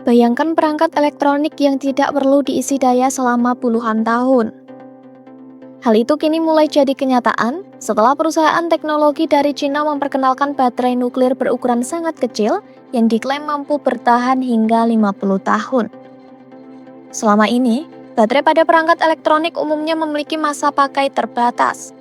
Bayangkan perangkat elektronik yang tidak perlu diisi daya selama puluhan tahun. Hal itu kini mulai jadi kenyataan setelah perusahaan teknologi dari Cina memperkenalkan baterai nuklir berukuran sangat kecil yang diklaim mampu bertahan hingga 50 tahun. Selama ini, baterai pada perangkat elektronik umumnya memiliki masa pakai terbatas.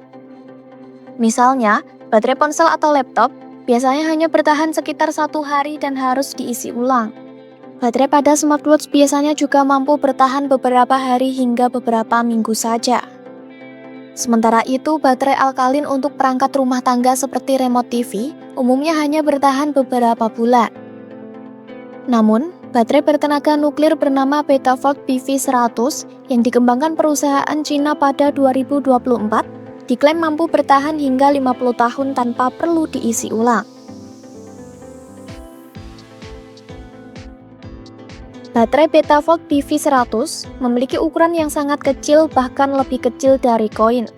Misalnya, baterai ponsel atau laptop biasanya hanya bertahan sekitar 1 hari dan harus diisi ulang. Baterai pada smartwatch biasanya juga mampu bertahan beberapa hari hingga beberapa minggu saja. Sementara itu, baterai alkalin untuk perangkat rumah tangga seperti remote TV umumnya hanya bertahan beberapa bulan. Namun, baterai bertenaga nuklir bernama Betafort PV100 yang dikembangkan perusahaan Cina pada 2024 diklaim mampu bertahan hingga 50 tahun tanpa perlu diisi ulang. Baterai Betafort PV100 memiliki ukuran yang sangat kecil, bahkan lebih kecil dari koin.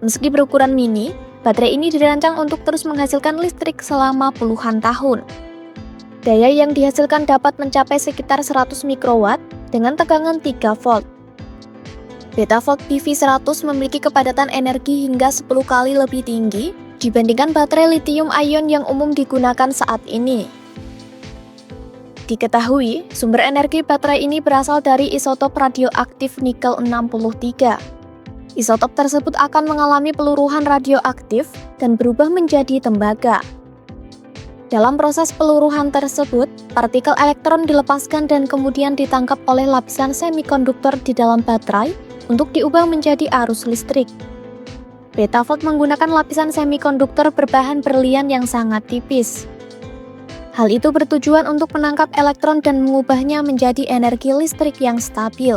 Meski berukuran mini, baterai ini dirancang untuk terus menghasilkan listrik selama puluhan tahun. Daya yang dihasilkan dapat mencapai sekitar 100 mikrowatt dengan tegangan 3 volt. Betafort PV100 memiliki kepadatan energi hingga 10 kali lebih tinggi dibandingkan baterai lithium ion yang umum digunakan saat ini. Diketahui, sumber energi baterai ini berasal dari isotop radioaktif nikel 63. Isotop tersebut akan mengalami peluruhan radioaktif dan berubah menjadi tembaga. Dalam proses peluruhan tersebut, partikel elektron dilepaskan dan kemudian ditangkap oleh lapisan semikonduktor di dalam baterai untuk diubah menjadi arus listrik. Betafort menggunakan lapisan semikonduktor berbahan berlian yang sangat tipis. Hal itu bertujuan untuk menangkap elektron dan mengubahnya menjadi energi listrik yang stabil.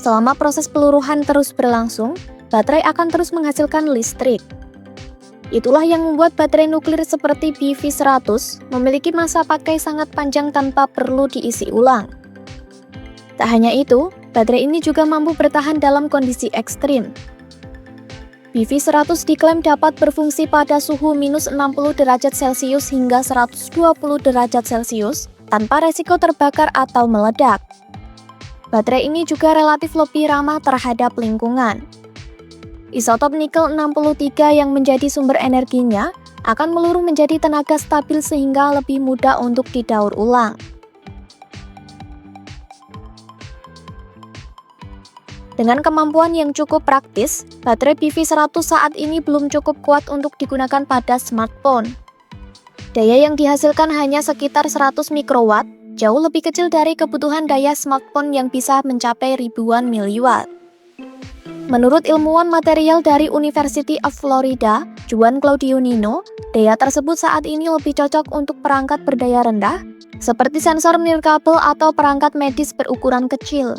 Selama proses peluruhan terus berlangsung, baterai akan terus menghasilkan listrik. Itulah yang membuat baterai nuklir seperti PV100 memiliki masa pakai sangat panjang tanpa perlu diisi ulang. Tak hanya itu, baterai ini juga mampu bertahan dalam kondisi ekstrim. PV100 diklaim dapat berfungsi pada suhu minus 60 derajat Celcius hingga 120 derajat Celcius tanpa resiko terbakar atau meledak. Baterai ini juga relatif lebih ramah terhadap lingkungan. Isotop nikel 63 yang menjadi sumber energinya akan meluruh menjadi tenaga stabil sehingga lebih mudah untuk didaur ulang. Dengan kemampuan yang cukup praktis, baterai PV100 saat ini belum cukup kuat untuk digunakan pada smartphone. Daya yang dihasilkan hanya sekitar 100 mikrowatt, jauh lebih kecil dari kebutuhan daya smartphone yang bisa mencapai ribuan miliwatt. Menurut ilmuwan material dari University of Florida, Juan Claudio Nino, daya tersebut saat ini lebih cocok untuk perangkat berdaya rendah, seperti sensor nirkabel atau perangkat medis berukuran kecil.